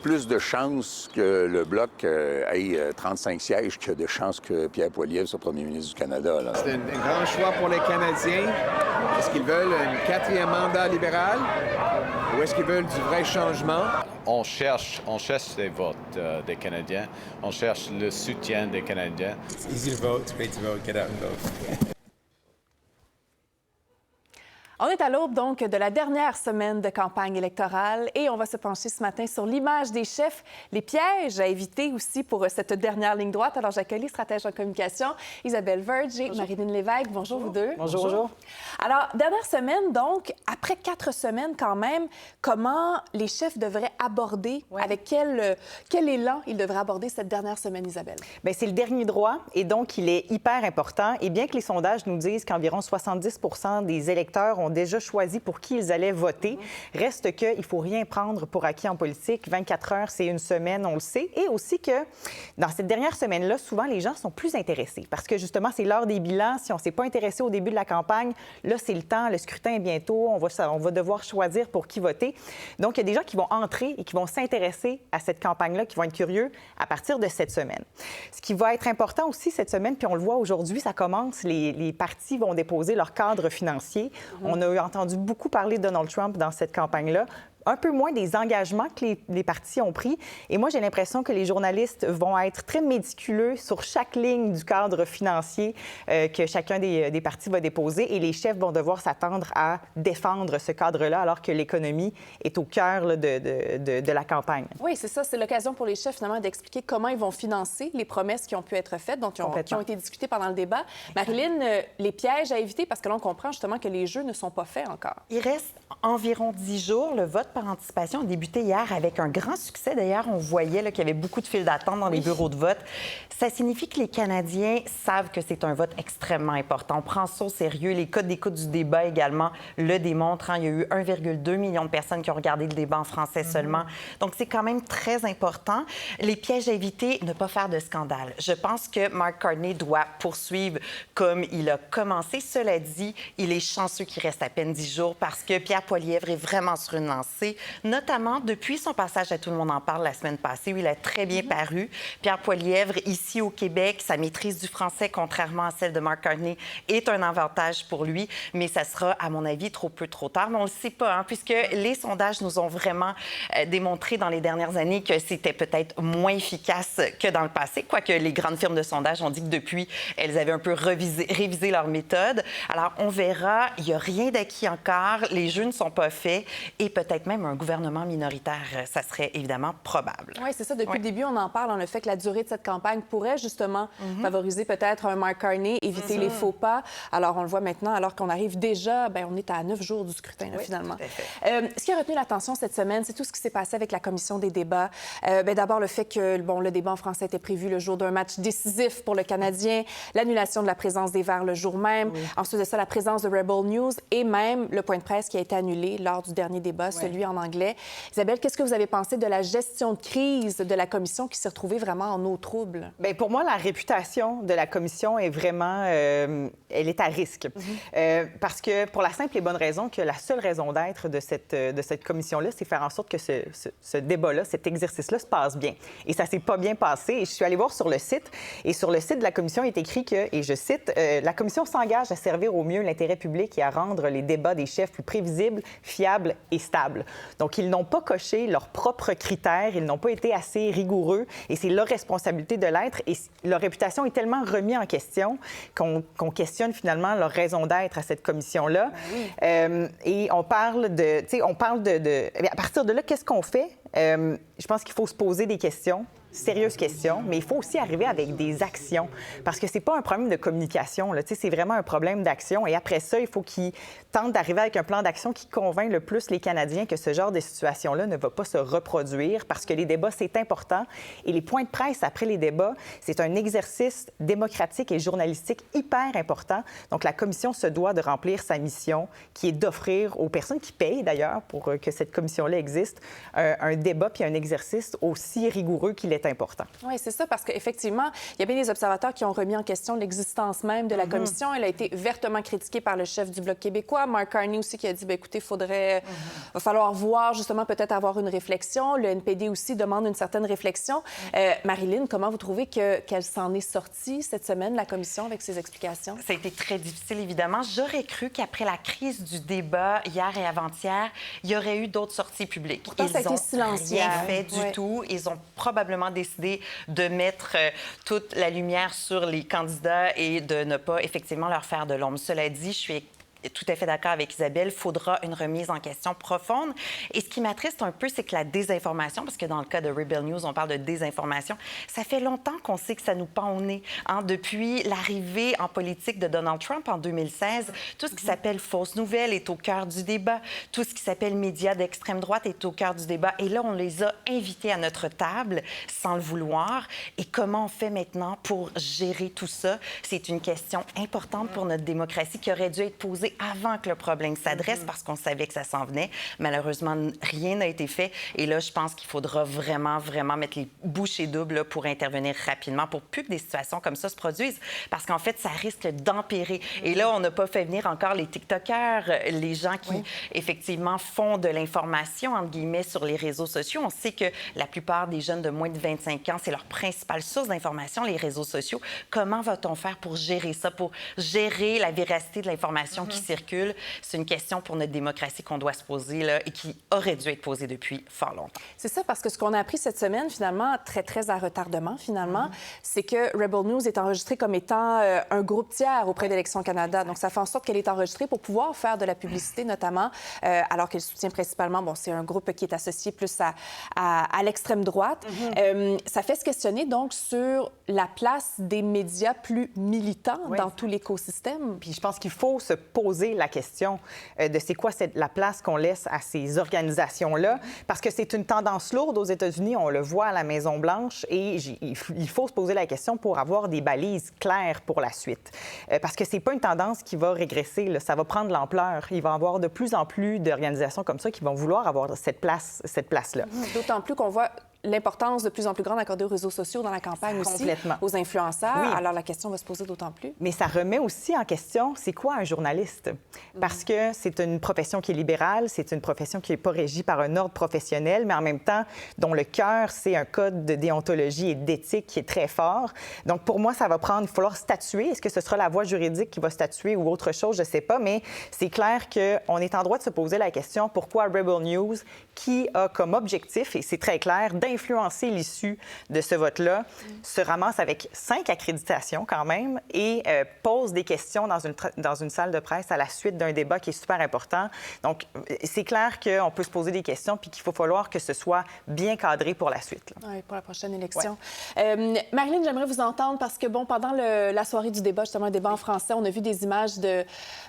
plus de chances que le Bloc ait 35 sièges que de chances que Pierre Poilievre soit premier ministre du Canada. Là. C'est un grand choix pour les Canadiens. Est-ce qu'ils veulent un quatrième mandat libéral ou est-ce qu'ils veulent du vrai changement? On cherche les votes des Canadiens. On cherche le soutien des Canadiens. It's easy to vote, it's great to vote, get out and vote. On est à l'aube, donc, de la dernière semaine de campagne électorale et on va se pencher ce matin sur l'image des chefs, les pièges à éviter aussi pour cette dernière ligne droite. Alors, j'accueille les stratèges en communication, Isabelle Verge et Marilyn Lévesque. Bonjour, vous deux. Bonjour. Bonjour. Alors, dernière semaine, donc, après 4 semaines quand même, comment les chefs devraient aborder, avec quel élan ils devraient aborder cette dernière semaine, Isabelle? Bien, c'est le dernier droit et donc il est hyper important. Et bien que les sondages nous disent qu'environ 70 des électeurs ont déjà choisi pour qui ils allaient voter, reste qu'il ne faut rien prendre pour acquis en politique. 24 heures, c'est une semaine, on le sait. Et aussi que dans cette dernière semaine-là, souvent, les gens sont plus intéressés parce que justement, c'est l'heure des bilans. Si on ne s'est pas intéressé au début de la campagne, là, c'est le temps, le scrutin est bientôt, on va devoir choisir pour qui voter. Donc, il y a des gens qui vont entrer et qui vont s'intéresser à cette campagne-là, qui vont être curieux à partir de cette semaine. Ce qui va être important aussi cette semaine, puis on le voit aujourd'hui, ça commence, les partis vont déposer leur cadre financier. On a entendu beaucoup parler de Donald Trump dans cette campagne-là. Un peu moins des engagements que les partis ont pris. Et moi, j'ai l'impression que les journalistes vont être très méticuleux sur chaque ligne du cadre financier que chacun des partis va déposer. Et les chefs vont devoir s'attendre à défendre ce cadre-là alors que l'économie est au cœur là, de la campagne. Oui, c'est ça. C'est l'occasion pour les chefs, finalement, d'expliquer comment ils vont financer les promesses qui ont pu être faites, donc qui ont été discutées pendant le débat. Marilyn, les pièges à éviter, parce que là, on comprend justement que les jeux ne sont pas faits encore. Il reste environ 10 jours. Le vote par anticipation a débuté hier avec un grand succès. D'ailleurs, on voyait qu'il y avait beaucoup de files d'attente dans les bureaux de vote. Ça signifie que les Canadiens savent que c'est un vote extrêmement important. On prend ça au sérieux. Les codes d'écoute du débat également le démontrent. Il y a eu 1,2 million de personnes qui ont regardé le débat en français seulement. Donc, c'est quand même très important. Les pièges à éviter, ne pas faire de scandale. Je pense que Mark Carney doit poursuivre comme il a commencé. Cela dit, il est chanceux qu'il reste à peine 10 jours parce que Pierre Poilievre est vraiment sur une lancée, notamment depuis son passage à Tout le monde en parle la semaine passée, où il a très bien paru. Pierre Poilievre, ici au Québec, sa maîtrise du français, contrairement à celle de Mark Carney, est un avantage pour lui, mais ça sera, à mon avis, trop peu, trop tard. Mais on ne le sait pas, puisque les sondages nous ont vraiment démontré dans les dernières années que c'était peut-être moins efficace que dans le passé, quoique les grandes firmes de sondage ont dit que depuis, elles avaient un peu révisé leur méthode. Alors, on verra. Il n'y a rien d'acquis encore. Les jeux ne sont pas faits et peut-être même un gouvernement minoritaire, ça serait évidemment probable. Oui, c'est ça. Depuis le début, on en parle, le fait que la durée de cette campagne pourrait justement favoriser peut-être un Mark Carney, éviter les faux pas. Alors, on le voit maintenant, alors qu'on arrive déjà, on est à 9 jours du scrutin, là, finalement. Ce qui a retenu l'attention cette semaine, c'est tout ce qui s'est passé avec la commission des débats. D'abord, le fait que le débat en français était prévu le jour d'un match décisif pour le Canadien, l'annulation de la présence des Verts le jour même, ensuite de ça, la présence de Rebel News et même le point de presse qui a été annulé lors du dernier débat, celui en anglais. Isabelle, qu'est-ce que vous avez pensé de la gestion de crise de la commission qui s'est retrouvée vraiment en eau trouble? Bien, pour moi, la réputation de la commission est vraiment... elle est à risque. Parce que, pour la simple et bonne raison que la seule raison d'être de cette commission-là, c'est faire en sorte que ce débat-là, cet exercice-là se passe bien. Et ça s'est pas bien passé. Et je suis allée voir sur le site. Et sur le site de la commission, il est écrit que, et je cite, « La commission s'engage à servir au mieux l'intérêt public et à rendre les débats des chefs plus prévisibles, fiables et stables. » Donc, ils n'ont pas coché leurs propres critères, ils n'ont pas été assez rigoureux et c'est leur responsabilité de l'être. Et leur réputation est tellement remise en question qu'on questionne finalement leur raison d'être à cette commission-là. Et on parle à partir de là, qu'est-ce qu'on fait? Je pense qu'il faut se poser des questions. Sérieuse question, mais il faut aussi arriver avec des actions parce que c'est pas un problème de communication, là, c'est vraiment un problème d'action. Et après ça, il faut qu'ils tentent d'arriver avec un plan d'action qui convainc le plus les Canadiens que ce genre de situation-là ne va pas se reproduire parce que les débats, c'est important. Et les points de presse après les débats, c'est un exercice démocratique et journalistique hyper important. Donc, la commission se doit de remplir sa mission qui est d'offrir aux personnes qui payent d'ailleurs pour que cette commission-là existe un débat puis un exercice aussi rigoureux qu'il est est important. Oui, c'est ça, parce qu'effectivement, il y a bien des observateurs qui ont remis en question l'existence même de la commission. Elle a été vertement critiquée par le chef du Bloc québécois, Mark Carney aussi, qui a dit, bien, écoutez, va falloir voir, justement, peut-être avoir une réflexion. Le NPD aussi demande une certaine réflexion. Marilyn, comment vous trouvez qu'elle s'en est sortie cette semaine, la commission, avec ses explications? Ça a été très difficile, évidemment. J'aurais cru qu'après la crise du débat hier et avant-hier, il y aurait eu d'autres sorties publiques. Pourtant, ça a été silencieux. Rien fait du tout. Ils ont probablement décidé de mettre toute la lumière sur les candidats et de ne pas effectivement leur faire de l'ombre. Cela dit, je suis tout à fait d'accord avec Isabelle, il faudra une remise en question profonde. Et ce qui m'attriste un peu, c'est que la désinformation, parce que dans le cas de Rebel News, on parle de désinformation, ça fait longtemps qu'on sait que ça nous pend au nez. Hein? Depuis l'arrivée en politique de Donald Trump en 2016, tout ce qui s'appelle fausses nouvelles est au cœur du débat. Tout ce qui s'appelle médias d'extrême droite est au cœur du débat. Et là, on les a invités à notre table sans le vouloir. Et comment on fait maintenant pour gérer tout ça? C'est une question importante pour notre démocratie qui aurait dû être posée avant que le problème s'adresse parce qu'on savait que ça s'en venait. Malheureusement, rien n'a été fait. Et là, je pense qu'il faudra vraiment, vraiment mettre les bouchées doubles là, pour intervenir rapidement pour plus que des situations comme ça se produisent. Parce qu'en fait, ça risque d'empirer. Et là, on n'a pas fait venir encore les TikTokers, les gens qui, effectivement, font de l'information, entre guillemets, sur les réseaux sociaux. On sait que la plupart des jeunes de moins de 25 ans, c'est leur principale source d'information, les réseaux sociaux. Comment va-t-on faire pour gérer ça, pour gérer la véracité de l'information qui circule? C'est une question pour notre démocratie qu'on doit se poser là, et qui aurait dû être posée depuis fort longtemps. C'est ça, parce que ce qu'on a appris cette semaine, finalement, très, très à retardement, finalement, c'est que Rebel News est enregistrée comme étant un groupe tiers auprès d'Élections Canada. Donc, ça fait en sorte qu'elle est enregistrée pour pouvoir faire de la publicité, notamment, alors qu'elle soutient principalement, bon, c'est un groupe qui est associé plus à l'extrême droite. Ça fait se questionner, donc, sur la place des médias plus militants dans tout l'écosystème. Puis je pense qu'il faut se poser la question de c'est quoi la place qu'on laisse à ces organisations-là, parce que c'est une tendance lourde aux États-Unis, on le voit à la Maison-Blanche, et il faut se poser la question pour avoir des balises claires pour la suite. Parce que c'est pas une tendance qui va régresser, là, ça va prendre l'ampleur. Il va y avoir de plus en plus d'organisations comme ça qui vont vouloir avoir cette place-là. D'autant plus qu'on voit l'importance de plus en plus grande accordée aux réseaux sociaux dans la campagne aussi, aux influenceurs. Oui. Alors, la question va se poser d'autant plus. Mais ça remet aussi en question, c'est quoi un journaliste? Parce que c'est une profession qui est libérale, c'est une profession qui n'est pas régie par un ordre professionnel, mais en même temps, dont le cœur, c'est un code de déontologie et d'éthique qui est très fort. Donc, pour moi, il va falloir statuer. Est-ce que ce sera la voie juridique qui va statuer ou autre chose? Je ne sais pas, mais c'est clair qu'on est en droit de se poser la question, pourquoi Rebel News, qui a comme objectif, et c'est très clair, d'influencer l'issue de ce vote-là, se ramasse avec 5 accréditations quand même et pose des questions dans une salle de presse à la suite d'un débat qui est super important. Donc, c'est clair qu'on peut se poser des questions puis qu'il faut falloir que ce soit bien cadré pour la suite. Oui, pour la prochaine élection. Marilyn, j'aimerais vous entendre parce que, bon, pendant la soirée du débat, justement, un débat en français, on a vu des images de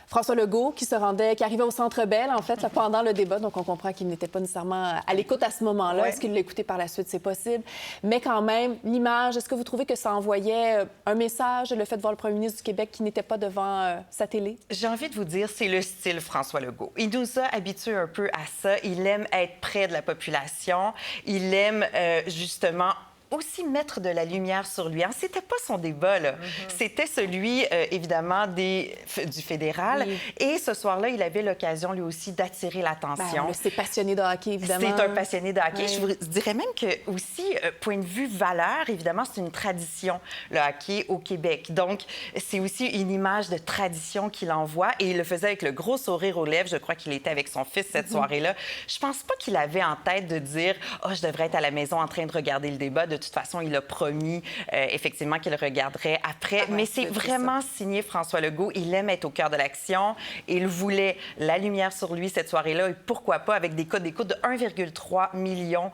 François Legault qui arrivait au Centre Bell, en fait, là, pendant le débat. Donc, on comprend qu'il n'était pas nécessairement à l'écoute à ce moment-là. Est-ce qu'il l'a écouté par la suite? C'est possible. Mais quand même, l'image, est-ce que vous trouvez que ça envoyait un message, le fait de voir le premier ministre du Québec qui n'était pas devant sa télé? J'ai envie de vous dire, c'est le style François Legault. Il nous a habitués un peu à ça. Il aime être près de la population. Il aime, justement, aussi mettre de la lumière sur lui. Hein? C'était pas son débat, là. C'était celui, évidemment, du fédéral. Oui. Et ce soir-là, il avait l'occasion, lui aussi, d'attirer l'attention. C'est passionné de hockey, évidemment. C'est un passionné de hockey. Je vous dirais même que, aussi, point de vue valeur, évidemment, c'est une tradition, le hockey au Québec. Donc, c'est aussi une image de tradition qu'il envoie. Et il le faisait avec le gros sourire aux lèvres. Je crois qu'il était avec son fils cette soirée-là. Je pense pas qu'il avait en tête de dire « Oh, je devrais être à la maison en train de regarder le débat. » De toute façon, il a promis effectivement qu'il le regarderait après. Mais c'est vraiment signé François Legault. Il aime être au cœur de l'action. Il voulait la lumière sur lui cette soirée-là. Et pourquoi pas avec des codes d'écoute de 1,3 million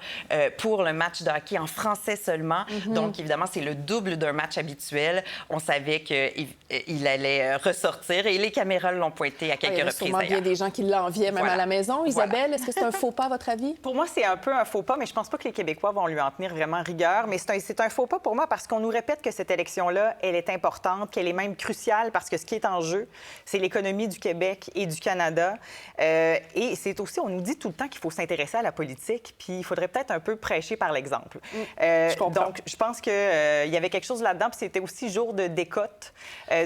pour le match de hockey en français seulement. Donc, évidemment, c'est le double d'un match habituel. On savait qu'il allait ressortir et les caméras l'ont pointé à quelques reprises. Il y a sûrement bien des gens qui l'enviaient même à la maison. Isabelle, est-ce que c'est un faux pas à votre avis? Pour moi, c'est un peu un faux pas, mais je pense pas que les Québécois vont lui en tenir vraiment rigueur. d'ailleurs, mais c'est un faux pas pour moi parce qu'on nous répète que cette élection-là, elle est importante, qu'elle est même cruciale parce que ce qui est en jeu, c'est l'économie du Québec et du Canada. Et c'est aussi, on nous dit tout le temps qu'il faut s'intéresser à la politique, puis il faudrait peut-être un peu prêcher par l'exemple. Je comprends. Donc, je pense qu'il y avait quelque chose là-dedans, puis c'était aussi jour de décote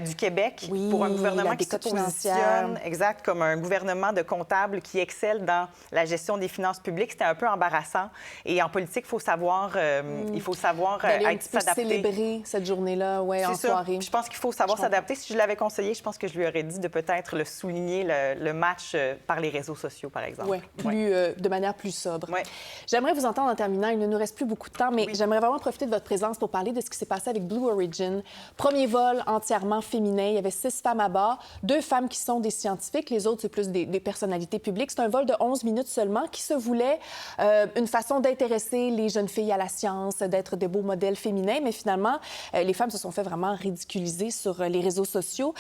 du Québec Oui, pour un gouvernement la qui se décote positionne, financière. exact, comme un gouvernement de comptables qui excelle dans la gestion des finances publiques. C'était un peu embarrassant. Et en politique, il faut savoir D'aller un petit peu s'adapter. célébrer cette journée-là, ouais, en C'est ça. soirée. Puis je pense qu'il faut savoir s'adapter. Si je l'avais conseillé, je pense que je lui aurais dit de peut-être le souligner, le match par les réseaux sociaux, par exemple. Oui, de manière plus sobre. Ouais. J'aimerais vous entendre en terminant. Il ne nous reste plus beaucoup de temps, mais j'aimerais vraiment profiter de votre présence pour parler de ce qui s'est passé avec Blue Origin. Premier vol entièrement féminin. Il y avait 6 femmes à bord, 2 femmes qui sont des scientifiques. Les autres, c'est plus des personnalités publiques. C'est un vol de 11 minutes seulement qui se voulait une façon d'intéresser les jeunes filles à la science, d'être de beaux modèles féminins. Mais finalement, les femmes se sont fait vraiment ridiculiser sur les réseaux sociaux.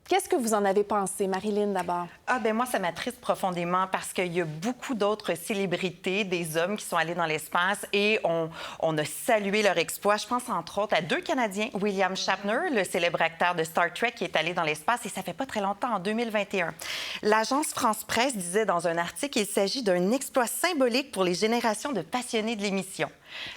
Qu'est-ce que vous en avez pensé? Marilyn, d'abord. Ah, ben moi, ça m'attriste profondément parce qu'il y a beaucoup d'autres célébrités, des hommes qui sont allés dans l'espace et on a salué leur exploit. Je pense, entre autres, à 2 Canadiens. William Shatner, le célèbre acteur de Star Trek, qui est allé dans l'espace et ça fait pas très longtemps, en 2021. L'agence France-Presse disait dans un article qu'il s'agit d'un exploit symbolique pour les générations de passionnés de l'émission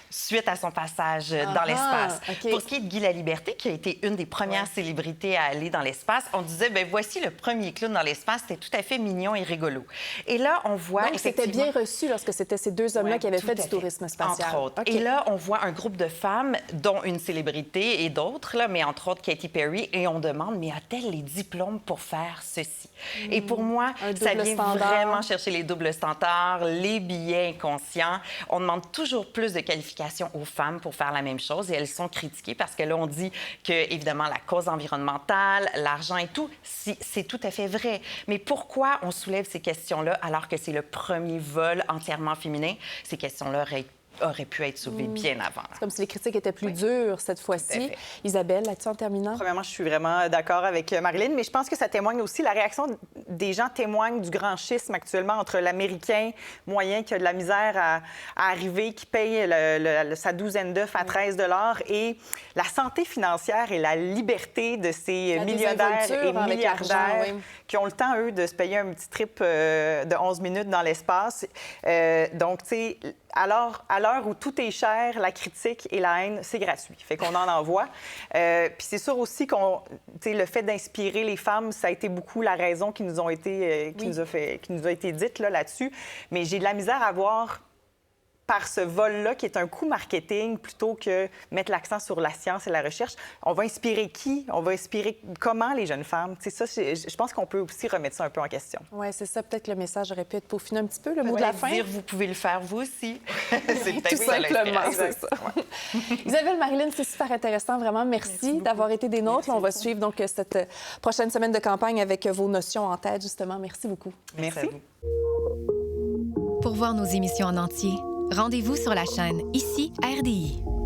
suite à son passage dans l'espace. OK. Pour ce qui est de Guy Laliberté, qui a été une des premières célébrités à aller dans l'espace, on disait, bien, voici le premier clown dans l'espace, c'était tout à fait mignon et rigolo. Et là, on voit Donc, c'était bien reçu lorsque c'était ces 2 hommes-là qui avaient fait du tourisme spatial. Entre autres. OK. Et là, on voit un groupe de femmes, dont une célébrité et d'autres, là, mais entre autres Katy Perry, et on demande, mais a-t-elle les diplômes pour faire ceci? Et pour moi, Un ça double vient standard. vraiment chercher les doubles standards, les billets inconscients. On demande toujours plus de qualifications aux femmes pour faire la même chose et elles sont critiquées parce que là, on dit que, évidemment, la cause environnementale, l'argent et tout, c'est tout à fait vrai. Mais pourquoi on soulève ces questions-là alors que c'est le premier vol entièrement féminin? Ces questions-là auraient pu être soulevées bien avant. C'est comme si les critiques étaient plus dures cette Tout à fois-ci. fait. Isabelle, là-dessus, en terminant? Premièrement, je suis vraiment d'accord avec Marilyn, mais je pense que ça témoigne aussi, la réaction des gens témoigne du grand schisme actuellement entre l'Américain moyen qui a de la misère à arriver, qui paye sa douzaine d'œufs à 13 $, et la santé financière et la liberté de ces La millionnaires et désinvolture avec milliardaires l'argent, oui. qui ont le temps, eux, de se payer un petit trip de 11 minutes dans l'espace. Donc, tu sais, à l'heure où tout est cher, la critique et la haine, c'est gratuit. Fait qu'on en envoie. Puis c'est sûr aussi le fait d'inspirer les femmes, ça a été beaucoup la raison qui nous a été dite là-dessus. Mais j'ai de la misère à voir par ce vol-là, qui est un coup marketing, plutôt que mettre l'accent sur la science et la recherche. On va inspirer qui? On va inspirer comment les jeunes femmes? C'est ça, je pense qu'on peut aussi remettre ça un peu en question. Oui, c'est ça. Peut-être que le message aurait pu être peaufiné un petit peu, le mot de la fin. Dire, vous pouvez le faire, vous aussi. C'est peut-être Tout ça, simplement, l'inspiration. c'est ça. Isabelle, Marilyn, c'est super intéressant. Vraiment, merci d'avoir été des nôtres. On va suivre donc cette prochaine semaine de campagne avec vos notions en tête, justement. Merci beaucoup. Merci. à vous. Pour voir nos émissions en entier, rendez-vous sur la chaîne Ici RDI.